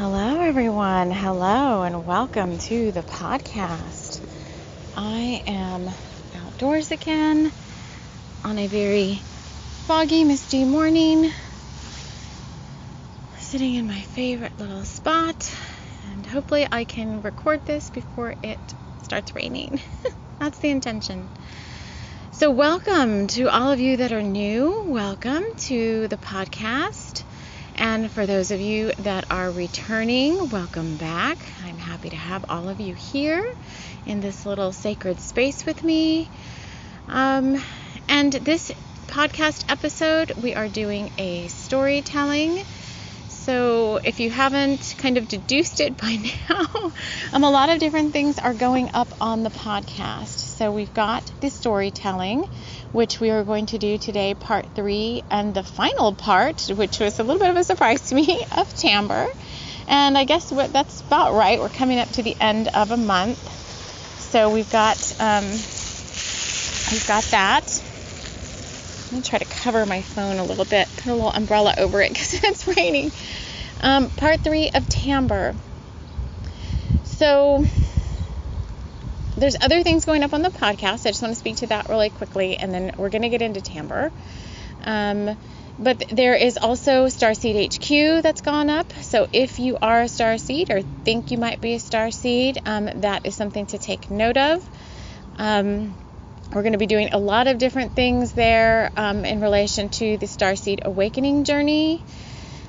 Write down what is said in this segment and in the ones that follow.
Hello, everyone. Hello, and welcome to the podcast. I am outdoors again on a very foggy, misty morning, sitting in my favorite little spot, and hopefully I can record this before it starts raining. That's the intention. So welcome to all of you that are new. Welcome to the podcast. And for those of you that are returning, welcome back. I'm happy to have all of you here in this little sacred space with me. And this podcast episode, we are doing a storytelling. So if you haven't kind of deduced it by now, a lot of different things are going up on the podcast. So we've got the storytelling, which we are going to do today, part 3, and the final part, which was a little bit of a surprise to me, of TAMBER. And I guess that's about right. We're coming up to the end of a month. So we've got that. I'm going to try to cover my phone a little bit, put a little umbrella over it because it's raining. Part 3 of TAMBER. So there's other things going up on the podcast. I just want to speak to that really quickly, and then we're going to get into TAMBER. But there is also Starseed HQ that's gone up. So if you are a Starseed or think you might be a Starseed, that is something to take note of. We're going to be doing a lot of different things there in relation to the Starseed Awakening journey.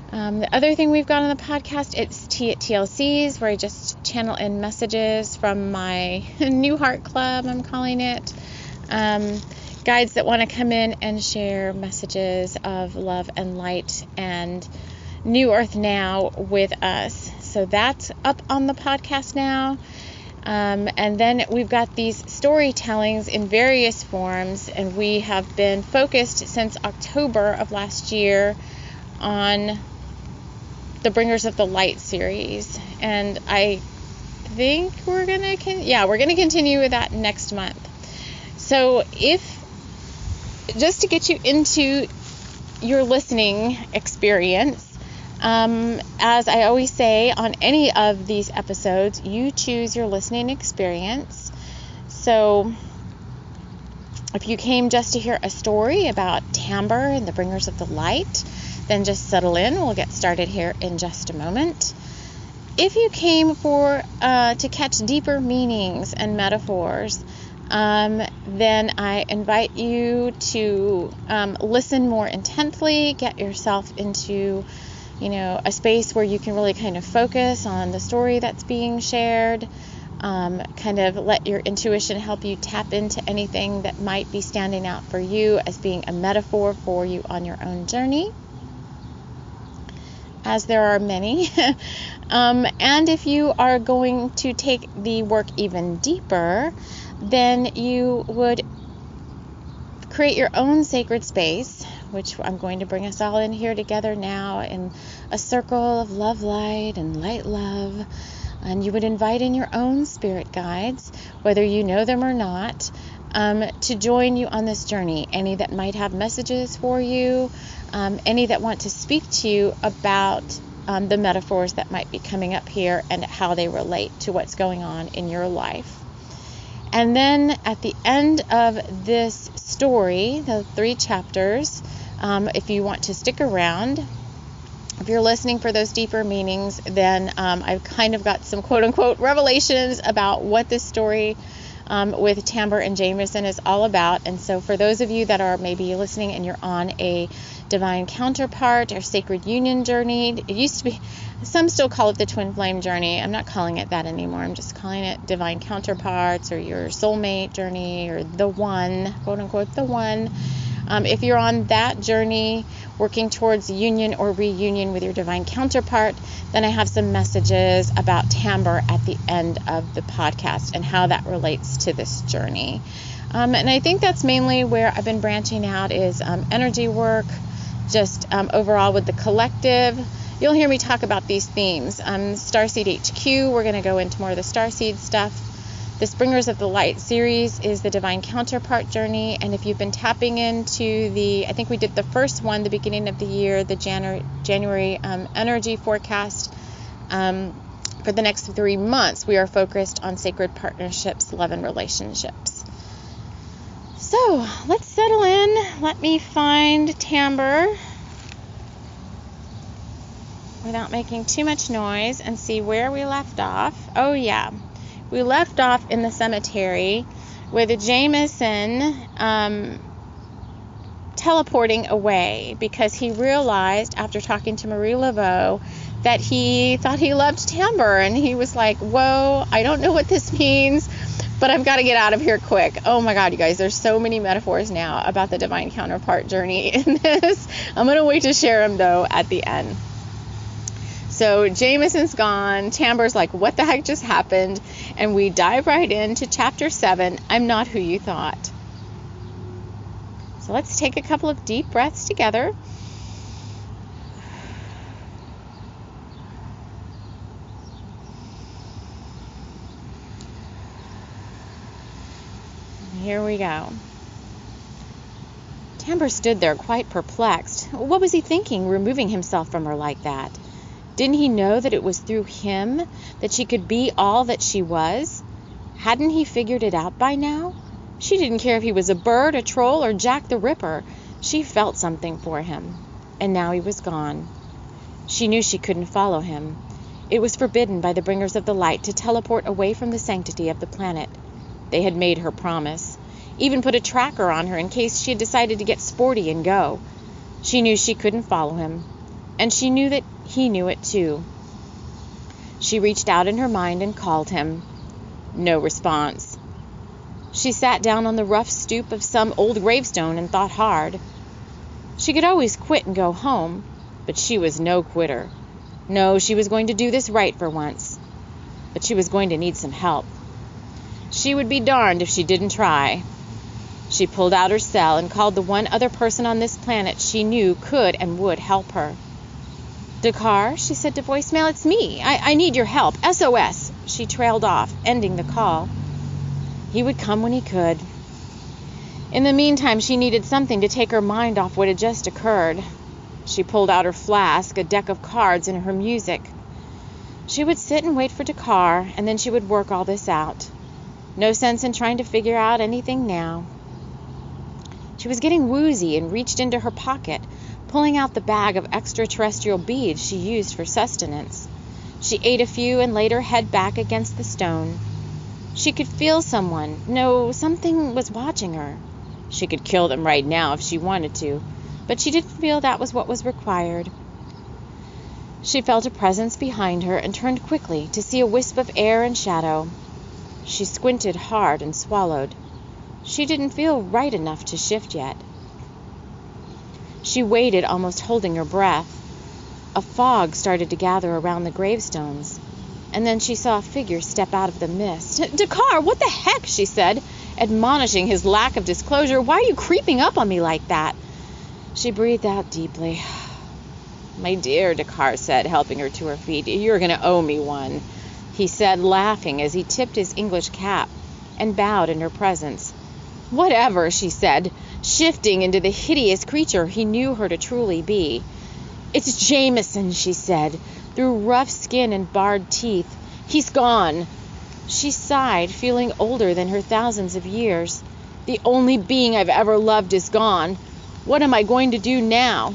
The other thing we've got on the podcast, it's Tea at TLCs, where I just channel in messages from my New Heart Club, I'm calling it. Guides that want to come in and share messages of love and light and New Earth Now with us. So that's up on the podcast now. And then we've got these storytellings in various forms, and we have been focused since October of last year on the Bringers of the Light series, and I think we're gonna continue with that next month. So just to get you into your listening experience, as I always say on any of these episodes, you choose your listening experience. So if you came just to hear a story about TAMBER and the Bringers of the Light, then just settle in. We'll get started here in just a moment. If you came to catch deeper meanings and metaphors, then I invite you to listen more intently, get yourself into a space where you can really kind of focus on the story that's being shared, kind of let your intuition help you tap into anything that might be standing out for you as being a metaphor for you on your own journey, as there are many. And if you are going to take the work even deeper, then you would create your own sacred space, which I'm going to bring us all in here together now in a circle of love, light, and light, love. And you would invite in your own spirit guides, whether you know them or not, to join you on this journey. Any that might have messages for you, any that want to speak to you about the metaphors that might be coming up here and how they relate to what's going on in your life. And then at the end of this story, the 3 chapters, if you want to stick around, if you're listening for those deeper meanings, then I've kind of got some quote-unquote revelations about what this story with TAMBER and Jamison is all about. And so for those of you that are maybe listening and you're on a divine counterpart or sacred union journey, it used to be, some still call it the twin flame journey. I'm not calling it that anymore. I'm just calling it divine counterparts or your soulmate journey or the one, quote-unquote the one. If you're on that journey, working towards union or reunion with your divine counterpart, then I have some messages about TAMBER at the end of the podcast and how that relates to this journey. And I think that's mainly where I've been branching out is energy work, just overall with the collective. You'll hear me talk about these themes. Starseed HQ, we're going to go into more of the Starseed stuff. This Bringers of the Light series is the divine counterpart journey, and if you've been tapping into I think we did the first one, the beginning of the year, the January energy forecast For the next 3 months, we are focused on sacred partnerships, love, and relationships. So let's settle in. Let me find TAMBER without making too much noise and see where we left off. Oh yeah, we left off in the cemetery with Jamison teleporting away because he realized after talking to Marie Laveau that he thought he loved TAMBER, and he was like, whoa, I don't know what this means, but I've got to get out of here quick. Oh my God, you guys, there's so many metaphors now about the divine counterpart journey in this. I'm going to wait to share them though at the end. So Jamison's gone. TAMBER's like, what the heck just happened? And we dive right into chapter 7, I'm Not Who You Thought. So let's take a couple of deep breaths together. Here we go. TAMBER stood there quite perplexed. What was he thinking, removing himself from her like that? Didn't he know that it was through him that she could be all that she was? Hadn't he figured it out by now? She didn't care if he was a bird, a troll, or Jack the Ripper. She felt something for him. And now he was gone. She knew she couldn't follow him. It was forbidden by the bringers of the light to teleport away from the sanctity of the planet. They had made her promise. Even put a tracker on her in case she had decided to get sporty and go. She knew she couldn't follow him. And she knew that he knew it too. She reached out in her mind and called him. No response. She sat down on the rough stoop of some old gravestone and thought hard. She could always quit and go home, but she was no quitter. No, she was going to do this right for once. But she was going to need some help. She would be darned if she didn't try. She pulled out her cell and called the one other person on this planet she knew could and would help her. Dakar, she said to voicemail, it's me. I need your help. SOS. She trailed off, ending the call. He would come when he could. In the meantime, she needed something to take her mind off what had just occurred. She pulled out her flask, a deck of cards, and her music. She would sit and wait for Dakar, and then she would work all this out. No sense in trying to figure out anything now. She was getting woozy and reached into her pocket, pulling out the bag of extraterrestrial beads she used for sustenance. She ate a few and laid her head back against the stone. She could feel someone. No, something was watching her. She could kill them right now if she wanted to, but she didn't feel that was what was required. She felt a presence behind her and turned quickly to see a wisp of air and shadow. She squinted hard and swallowed. She didn't feel right enough to shift yet. She waited, almost holding her breath. A fog started to gather around the gravestones, and then she saw a figure step out of the mist. Dakar, what the heck? She said, admonishing his lack of disclosure. Why are you creeping up on me like that? She breathed out deeply. My dear, Dakar said, helping her to her feet, you're going to owe me one, he said, laughing as he tipped his English cap and bowed in her presence. Whatever, she said, shifting into the hideous creature he knew her to truly be. It's Jamison, she said, through rough skin and barred teeth. He's gone. She sighed, feeling older than her thousands of years. The only being I've ever loved is gone. What am I going to do now?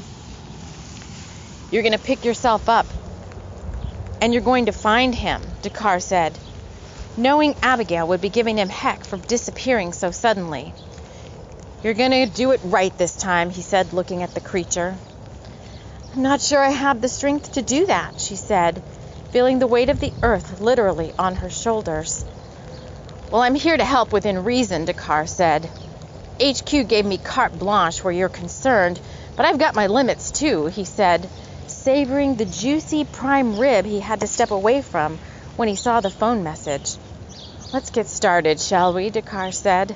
You're going to pick yourself up, and you're going to find him, Dakar said, knowing Abigail would be giving him heck for disappearing so suddenly. You're going to do it right this time, he said, looking at the creature. I'm not sure I have the strength to do that, she said, feeling the weight of the earth literally on her shoulders. Well, I'm here to help within reason, Dakar said. HQ gave me carte blanche where you're concerned, but I've got my limits too, he said, savoring the juicy prime rib he had to step away from when he saw the phone message. Let's get started, shall we? Dakar said.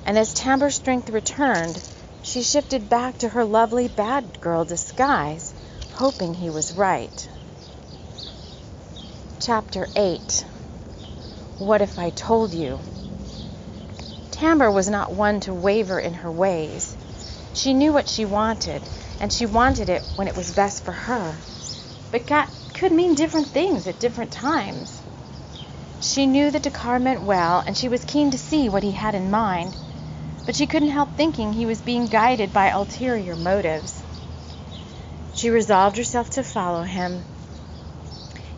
And as TAMBER's strength returned, she shifted back to her lovely bad girl disguise, hoping he was right. Chapter 8. What if I told you? TAMBER was not one to waver in her ways. She knew what she wanted, and she wanted it when it was best for her. But could mean different things at different times. She knew that Dakar meant well, and she was keen to see what he had in mind, but she couldn't help thinking he was being guided by ulterior motives. She resolved herself to follow him,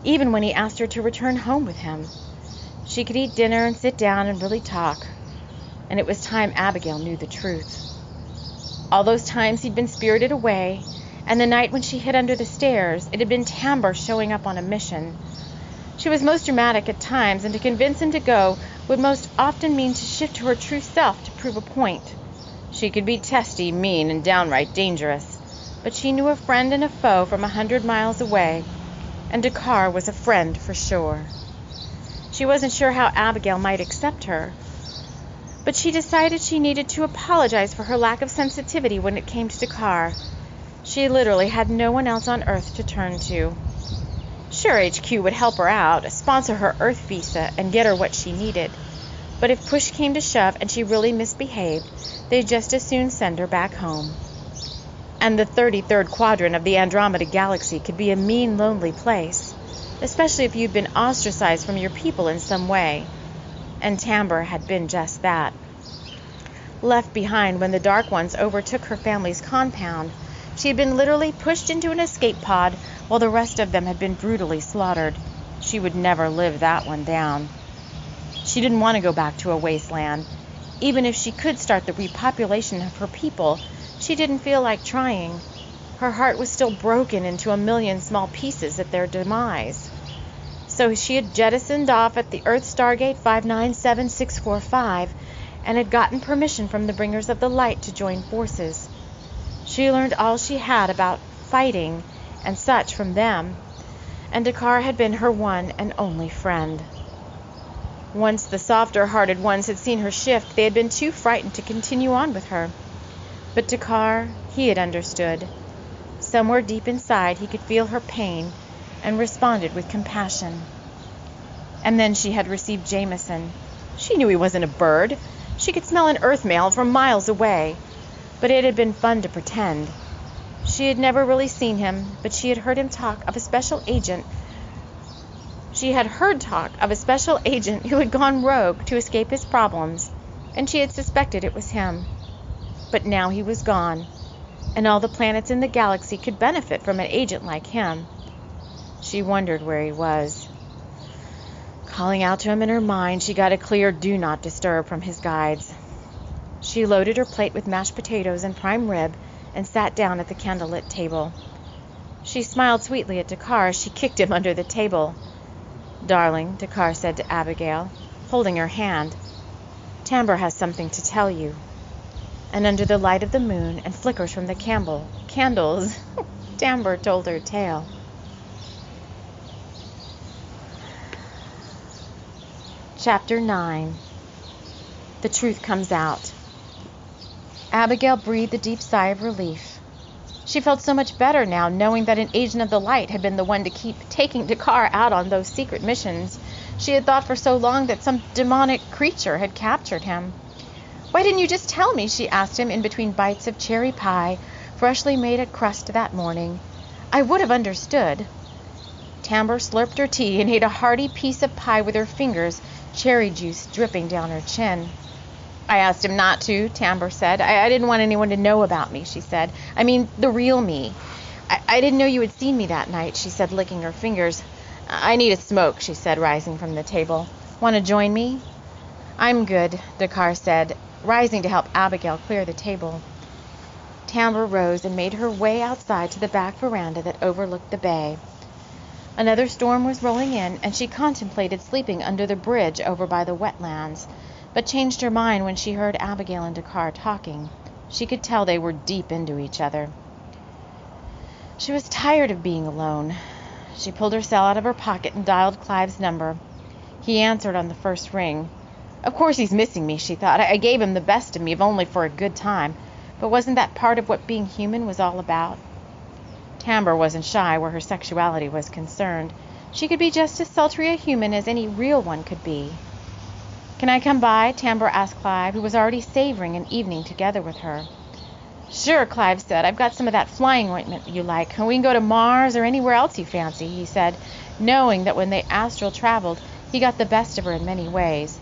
even when he asked her to return home with him. She could eat dinner and sit down and really talk, and it was time Abigail knew the truth. All those times he'd been spirited away, and the night when she hid under the stairs, it had been TAMBER showing up on a mission. She was most dramatic at times, and to convince him to go would most often mean to shift to her true self to prove a point. She could be testy, mean, and downright dangerous, but she knew a friend and a foe from 100 miles away, and Dakar was a friend for sure. She wasn't sure how Abigail might accept her, but she decided she needed to apologize for her lack of sensitivity when it came to Dakar. She literally had no one else on Earth to turn to. Sure, HQ would help her out, sponsor her Earth visa, and get her what she needed. But if push came to shove and she really misbehaved, they'd just as soon send her back home. And the 33rd quadrant of the Andromeda Galaxy could be a mean, lonely place, especially if you'd been ostracized from your people in some way. And TAMBER had been just that. Left behind when the Dark Ones overtook her family's compound, she had been literally pushed into an escape pod while the rest of them had been brutally slaughtered. She would never live that one down. She didn't want to go back to a wasteland. Even if she could start the repopulation of her people, she didn't feel like trying. Her heart was still broken into a million small pieces at their demise. So she had jettisoned off at the Earth Stargate 597645 and had gotten permission from the Bringers of the Light to join forces. She learned all she had about fighting and such from them, and Dakar had been her one and only friend. Once the softer-hearted ones had seen her shift, they had been too frightened to continue on with her. But Dakar, he had understood. Somewhere deep inside, he could feel her pain and responded with compassion. And then she had received Jamison. She knew he wasn't a bird. She could smell an Earth male from miles away. But it had been fun to pretend. She had never really seen him, but she had heard talk of a special agent who had gone rogue to escape his problems, and she had suspected it was him. But now he was gone, and all the planets in the galaxy could benefit from an agent like him. She wondered where he was. Calling out to him in her mind, she got a clear "do not disturb" from his guides. She loaded her plate with mashed potatoes and prime rib and sat down at the candlelit table. She smiled sweetly at Dakar as she kicked him under the table. "Darling," Dakar said to Abigail, holding her hand, "TAMBER has something to tell you." And under the light of the moon and flickers from the candles, TAMBER told her tale. Chapter 9. The truth comes out. Abigail breathed a deep sigh of relief. She felt so much better now, knowing that an agent of the light had been the one to keep taking Dakar out on those secret missions. She had thought for so long that some demonic creature had captured him. "Why didn't you just tell me?" she asked him in between bites of cherry pie, freshly made at crust that morning. "I would have understood." TAMBER slurped her tea and ate a hearty piece of pie with her fingers, cherry juice dripping down her chin. "I asked him not to," TAMBER said. I didn't want anyone to know about me," she said. "I mean, the real me. I didn't know you had seen me that night," she said, licking her fingers. "I need a smoke," she said, rising from the table. "Want to join me?" "I'm good," Dakar said, rising to help Abigail clear the table. TAMBER rose and made her way outside to the back veranda that overlooked the bay. Another storm was rolling in, and she contemplated sleeping under the bridge over by the wetlands, but changed her mind when she heard Abigail and Dakar talking. She could tell they were deep into each other. She was tired of being alone. She pulled her cell out of her pocket and dialed Clive's number. He answered on the first ring. Of course he's missing me, she thought. I gave him the best of me, if only for a good time. But wasn't that part of what being human was all about? TAMBER wasn't shy where her sexuality was concerned. She could be just as sultry a human as any real one could be. "Can I come by?" TAMBER asked Clive, who was already savoring an evening together with her. Sure, Clive said. I've got some of that flying ointment you like, and we can go to Mars or anywhere else you fancy, he said, knowing that when they astral traveled, he got the best of her in many ways.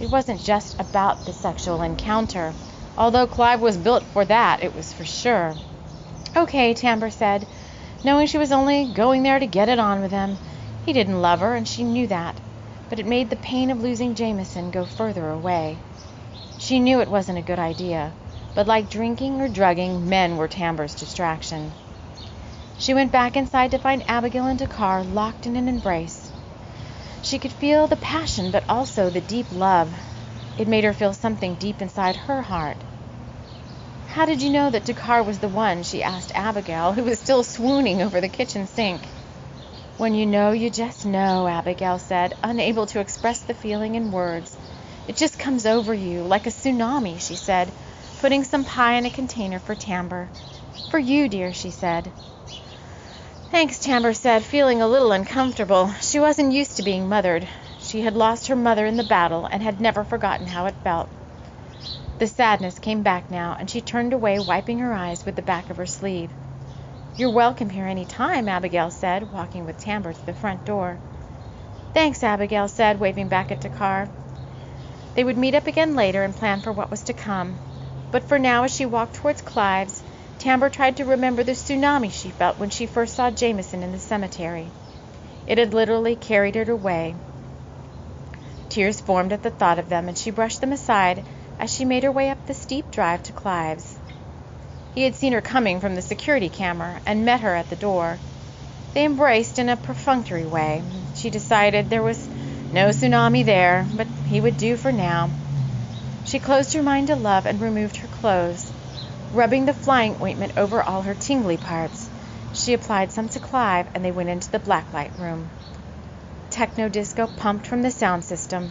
It wasn't just about the sexual encounter, although Clive was built for that, it was for sure. Okay, Tamber said, knowing she was only going there to get it on with him. He didn't love her, and she knew that, but it made the pain of losing Jamison go further away. She knew it wasn't a good idea, but like drinking or drugging, men were Tamber's distraction. She went back inside to find Abigail and Dakar locked in an embrace. She could feel the passion, but also the deep love. It made her feel something deep inside her heart. How did you know that Dakar was the one? She asked Abigail, who was still swooning over the kitchen sink. When you know, you just know, Abigail said, unable to express the feeling in words. It just comes over you, like a tsunami, she said, putting some pie in a container for Tamber. For you, dear, she said. Thanks, Tamber said, feeling a little uncomfortable. She wasn't used to being mothered. She had lost her mother in the battle and had never forgotten how it felt. The sadness came back now, and she turned away, wiping her eyes with the back of her sleeve. You're welcome here any time, Abigail said, walking with Tamber to the front door. Thanks, Abigail said, waving back at Dakar. They would meet up again later and plan for what was to come. But for now, as she walked towards Clive's, Tamber tried to remember the tsunami she felt when she first saw Jamison in the cemetery. It had literally carried her away. Tears formed at the thought of them, and she brushed them aside as she made her way up the steep drive to Clive's. He had seen her coming from the security camera and met her at the door. They embraced in a perfunctory way. She decided there was no tsunami there, but he would do for now. She closed her mind to love and removed her clothes. Rubbing the flying ointment over all her tingly parts, she applied some to Clive, and they went into the blacklight room. Techno-disco pumped from the sound system.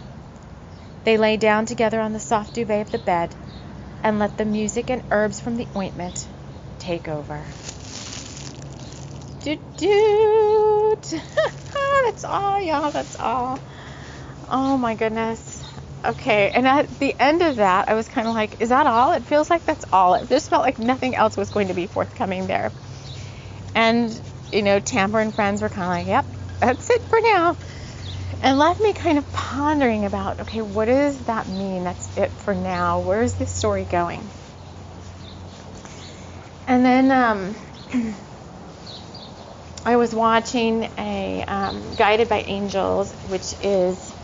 They lay down together on the soft duvet of the bed and let the music and herbs from the ointment take over. Doot. That's all, y'all. That's all. Oh, my goodness. Okay, and at the end of that, I was kind of like, is that all? It feels like that's all. It just felt like nothing else was going to be forthcoming there. And, Tamber and friends were kind of like, yep, that's it for now. And left me kind of pondering about, okay, what does that mean? That's it for now. Where's this story going? And then I was watching a Guided by Angels, which is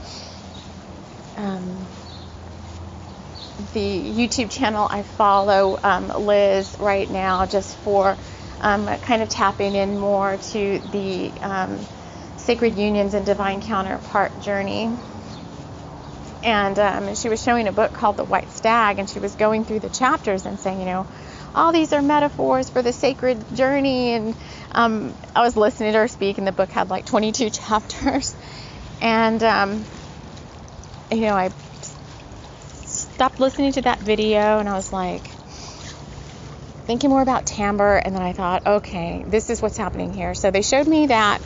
the YouTube channel I follow Liz right now, just for kind of tapping in more to the sacred unions and divine counterpart journey. And she was showing a book called The White Stag, and she was going through the chapters and saying, all these are metaphors for the sacred journey. And I was listening to her speak, and the book had like 22 chapters. And I stopped listening to that video, and I was like thinking more about Tamber, and then I thought, okay, this is what's happening here. So they showed me that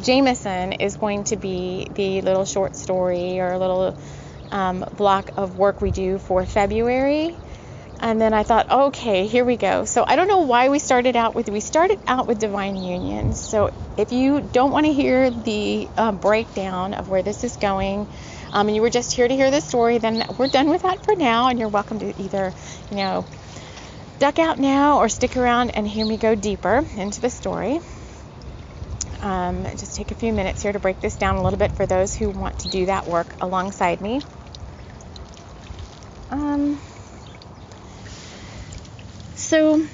Jamison is going to be the little short story or a little block of work we do for February. And then I thought, okay, here we go. So I don't know why we started out with divine unions. So if you don't want to hear the breakdown of where this is going, and you were just here to hear the story, then we're done with that for now, and you're welcome to either, duck out now or stick around and hear me go deeper into the story. Just take a few minutes here to break this down a little bit for those who want to do that work alongside me. So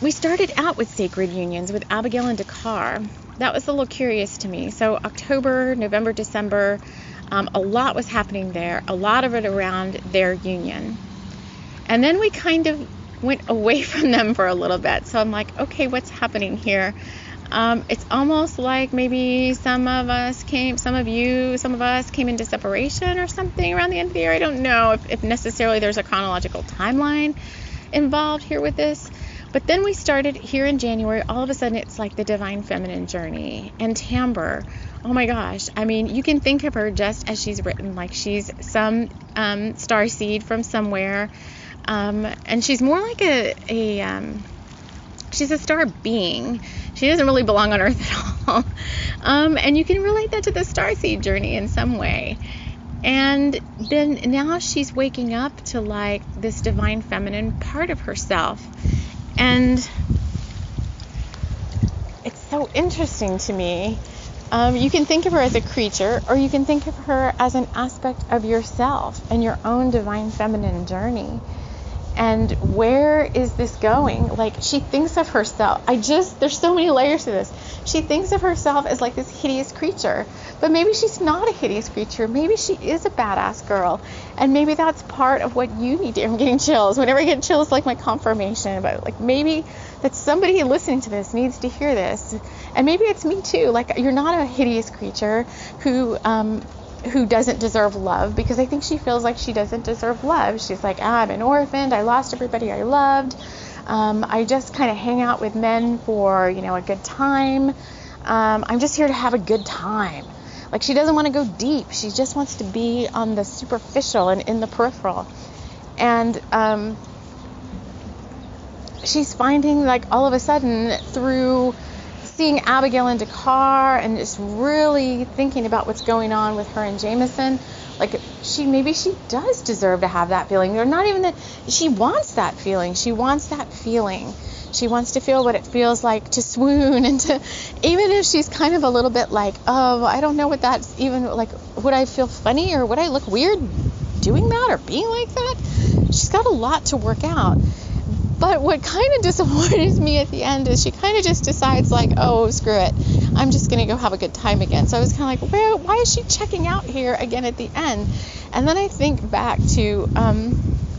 we started out with sacred unions with Abigail and Dakar. That was a little curious to me. So October, November, December, a lot was happening there, a lot of it around their union. And then we kind of went away from them for a little bit. So I'm like, okay, what's happening here? It's almost like maybe some of us came into separation or something around the end of the year. I don't know if necessarily there's a chronological timeline involved here with this. But then we started here in January. All of a sudden, it's like the divine feminine journey. And Tamber, oh my gosh. I mean, you can think of her just as she's written, like she's some starseed from somewhere. And she's more like she's a star being. She doesn't really belong on Earth at all. And you can relate that to the starseed journey in some way. And then now she's waking up to like this divine feminine part of herself. And it's so interesting to me. You can think of her as a creature, or you can think of her as an aspect of yourself and your own divine feminine journey. And where is this going? Like, she thinks of herself, there's so many layers to this. She thinks of herself as like this hideous creature, but maybe she's not a hideous creature. Maybe she is a badass girl. And maybe that's part of what you need to, I'm getting chills. Whenever I get chills, like my confirmation, but like maybe that somebody listening to this needs to hear this. And maybe it's me too. Like, you're not a hideous creature who doesn't deserve love, because I think she feels like she doesn't deserve love. She's like, I'm an orphan. I lost everybody I loved. I just kind of hang out with men for, a good time. I'm just here to have a good time. Like, she doesn't want to go deep. She just wants to be on the superficial and in the peripheral. And she's finding, like, all of a sudden, through seeing Abigail and Dakar and just really thinking about what's going on with her and Jamison, like, maybe she does deserve to have that feeling. Or not even that, she wants that feeling. She wants that feeling. She wants to feel what it feels like to swoon, and to, even if she's kind of a little bit like, oh, I don't know what that's even like, would I feel funny or would I look weird doing that or being like that? She's got a lot to work out. But what kind of disappointed me at the end is she kind of just decides, like, oh, screw it, I'm just going to go have a good time again. So I was kind of like, well, why is she checking out here again at the end? And then I think back to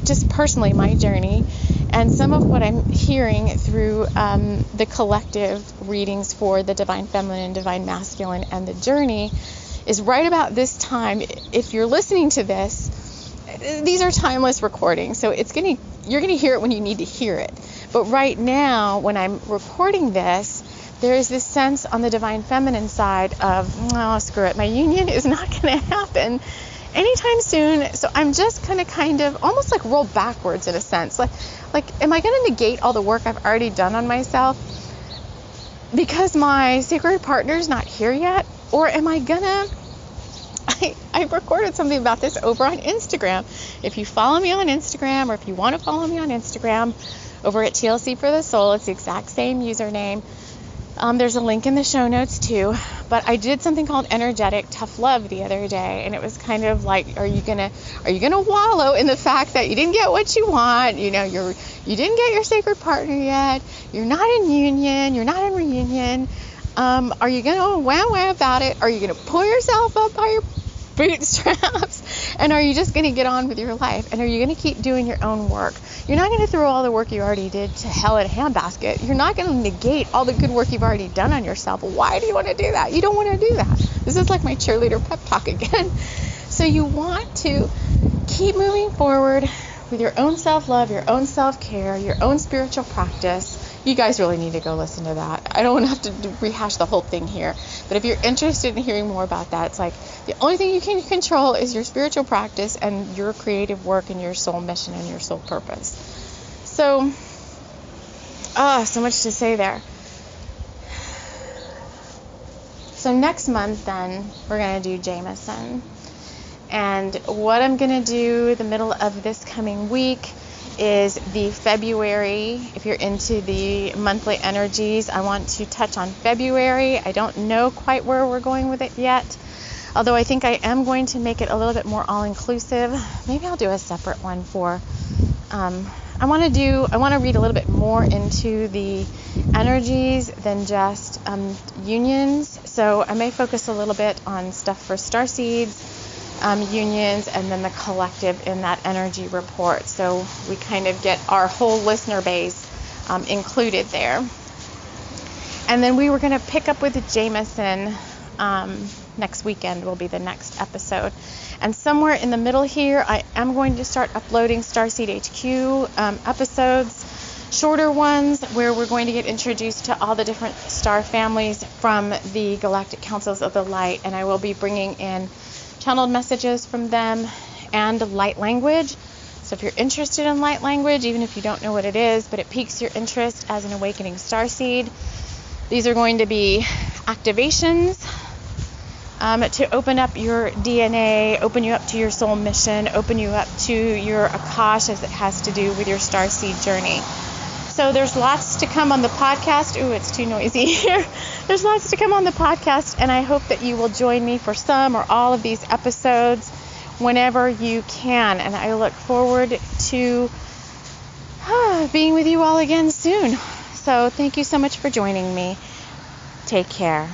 just personally my journey and some of what I'm hearing through the collective readings for the Divine Feminine, Divine Masculine, and the journey is right about this time. If you're listening to this, these are timeless recordings, so you're going to hear it when you need to hear it. But right now, when I'm recording this, there is this sense on the Divine Feminine side of, oh, screw it, my union is not going to happen anytime soon. So I'm just going to kind of almost like roll backwards in a sense. Like, am I going to negate all the work I've already done on myself because my sacred partner's not here yet? Or am I going to... I recorded something about this over on Instagram. If you follow me on Instagram, or if you want to follow me on Instagram, over at TLC for the Soul, it's the exact same username. There's a link in the show notes too. But I did something called energetic tough love the other day, and it was kind of like, are you gonna wallow in the fact that you didn't get what you want? You didn't get your sacred partner yet. You're not in union. You're not in reunion. Are you gonna wah about it? Are you gonna pull yourself up by your bootstraps? And are you just going to get on with your life? And are you going to keep doing your own work? You're not going to throw all the work you already did to hell in a handbasket. You're not going to negate all the good work you've already done on yourself. Why do you want to do that? You don't want to do that. This is like my cheerleader pep talk again. So you want to keep moving forward with your own self-love, your own self-care, your own spiritual practice. You guys really need to go listen to that. I don't have to rehash the whole thing here. But if you're interested in hearing more about that, it's like the only thing you can control is your spiritual practice and your creative work and your soul mission and your soul purpose. So, so much to say there. So next month then, we're going to do Jamison. And what I'm going to do the middle of this coming week is the February. If you're into the monthly energies, I want to touch on February. I don't know quite where we're going with it yet, although I think I am going to make it a little bit more all-inclusive. Maybe I'll do a separate one for I want to read a little bit more into the energies than just unions. So I may focus a little bit on stuff for starseeds, unions, and then the collective in that energy report, so we kind of get our whole listener base included there. And then we were going to pick up with Jamison next weekend will be the next episode, and somewhere in the middle here I am going to start uploading Starseed HQ episodes, shorter ones where we're going to get introduced to all the different star families from the Galactic Councils of the Light, and I will be bringing in channeled messages from them and light language. So if you're interested in light language, even if you don't know what it is, but it piques your interest as an awakening starseed, these are going to be activations to open up your DNA, open you up to your soul mission, open you up to your Akash as it has to do with your starseed journey. So there's lots to come on the podcast. Ooh, it's too noisy here. There's lots to come on the podcast, and I hope that you will join me for some or all of these episodes whenever you can. And I look forward to being with you all again soon. So thank you so much for joining me. Take care.